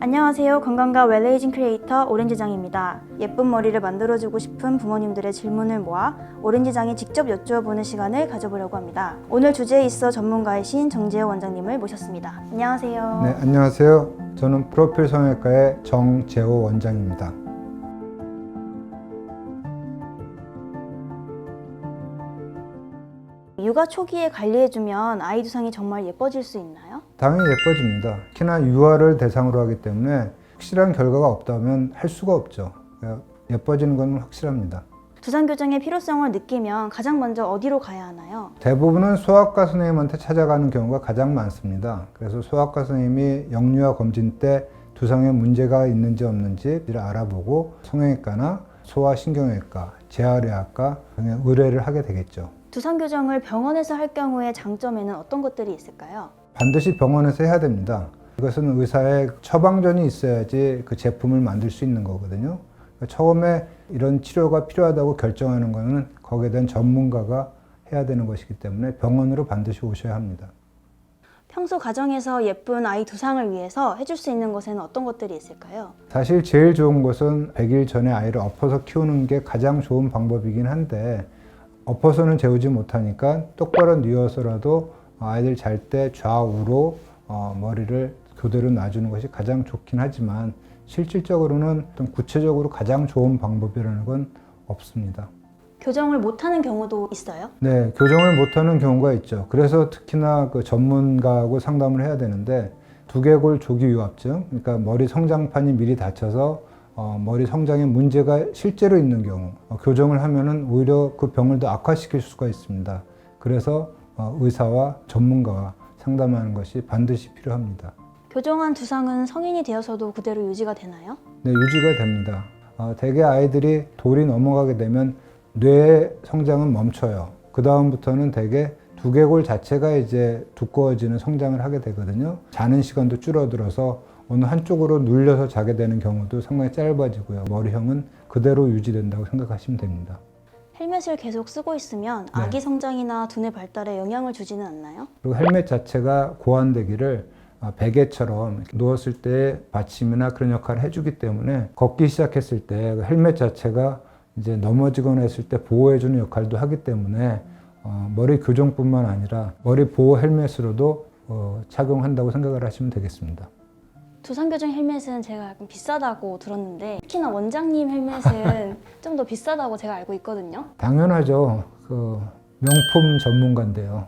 안녕하세요. 건강과 웰에이징 크리에이터 오렌지장입니다. 예쁜 머리를 만들어주고 싶은 부모님들의 질문을 모아 오렌지장이 직접 여쭈어보는 시간을 가져보려고 합니다. 오늘 주제에 있어 전문가이신 정재호 원장님을 모셨습니다. 안녕하세요. 네, 안녕하세요. 저는 프로필 성형외과의 정재호 원장입니다. 육아 초기에 관리해주면 아이 두상이 정말 예뻐질 수 있나요? 당연히 예뻐집니다. 특히나 유아를 대상으로 하기 때문에 확실한 결과가 없다면 할 수가 없죠. 예뻐지는 건 확실합니다. 두상 교정의 필요성을 느끼면 가장 먼저 어디로 가야 하나요? 대부분은 소아과 선생님한테 찾아가는 경우가 가장 많습니다. 그래서 소아과 선생님이 영유아 검진 때 두상에 문제가 있는지 없는지를 알아보고 성형외과나 소아신경외과, 재활의학과 등의 의뢰를 하게 되겠죠. 두상 교정을 병원에서 할 경우의 장점에는 어떤 것들이 있을까요? 반드시 병원에서 해야 됩니다. 이것은 의사의 처방전이 있어야지 그 제품을 만들 수 있는 거거든요. 처음에 이런 치료가 필요하다고 결정하는 것은 거기에 대한 전문가가 해야 되는 것이기 때문에 병원으로 반드시 오셔야 합니다. 평소 가정에서 예쁜 아이 두상을 위해서 해줄 수 있는 것에는 어떤 것들이 있을까요? 사실 제일 좋은 것은 100일 전에 아이를 엎어서 키우는 게 가장 좋은 방법이긴 한데 엎어서는 재우지 못하니까 똑바로 누워서라도 아이들 잘 때 좌우로 머리를 교대로 놔주는 것이 가장 좋긴 하지만 실질적으로는 어떤 구체적으로 가장 좋은 방법이라는 건 없습니다. 교정을 못하는 경우도 있어요? 네, 교정을 못하는 경우가 있죠. 그래서 특히나 그 전문가하고 상담을 해야 되는데 두개골 조기 유합증, 그러니까 머리 성장판이 미리 다쳐서 머리 성장에 문제가 실제로 있는 경우 교정을 하면은 오히려 그 병을 더 악화시킬 수가 있습니다. 그래서 의사와 전문가와 상담하는 것이 반드시 필요합니다. 교정한 두상은 성인이 되어서도 그대로 유지가 되나요? 네, 유지가 됩니다. 대개 아이들이 돌이 넘어가게 되면 뇌의 성장은 멈춰요. 그 다음부터는 대개 두개골 자체가 이제 두꺼워지는 성장을 하게 되거든요. 자는 시간도 줄어들어서 어느 한쪽으로 눌려서 자게 되는 경우도 상당히 짧아지고요. 머리형은 그대로 유지된다고 생각하시면 됩니다. 헬멧을 계속 쓰고 있으면 아기 성장이나 두뇌 발달에 영향을 주지는 않나요? 그리고 헬멧 자체가 고안되기를 베개처럼 누웠을 때 받침이나 그런 역할을 해주기 때문에 걷기 시작했을 때 헬멧 자체가 이제 넘어지거나 했을 때 보호해주는 역할도 하기 때문에 머리 교정뿐만 아니라 머리 보호 헬멧으로도 착용한다고 생각을 하시면 되겠습니다. 두상 교정 헬멧은 제가 약간 비싸다고 들었는데 특히나 원장님 헬멧은 좀 더 비싸다고 제가 알고 있거든요. 당연하죠. 그 명품 전문가인데요.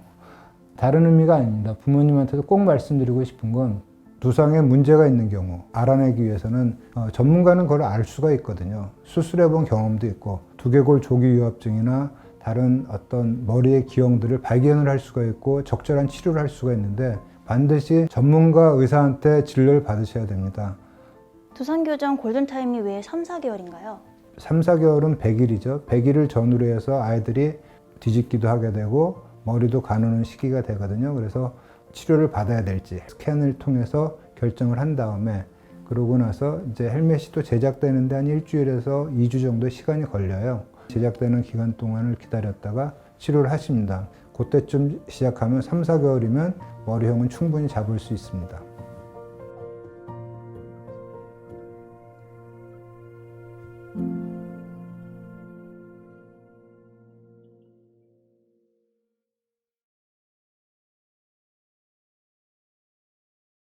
다른 의미가 아닙니다. 부모님한테도 꼭 말씀드리고 싶은 건 두상에 문제가 있는 경우 알아내기 위해서는 전문가는 그걸 알 수가 있거든요. 수술해본 경험도 있고 두개골 조기 유합증이나 다른 어떤 머리의 기형들을 발견을 할 수가 있고 적절한 치료를 할 수가 있는데 반드시 전문가 의사한테 진료를 받으셔야 됩니다. 두상 교정 골든타임이 왜 3, 4개월인가요? 3, 4개월은 100일이죠. 100일을 전후로 해서 아이들이 뒤집기도 하게 되고 머리도 가누는 시기가 되거든요. 그래서 치료를 받아야 될지 스캔을 통해서 결정을 한 다음에 그러고 나서 이제 헬멧이 또 제작되는데 한 일주일에서 2주 정도 시간이 걸려요. 제작되는 기간 동안을 기다렸다가 치료를 하십니다. 그때쯤 시작하면 3, 4개월이면 머리형은 충분히 잡을 수 있습니다.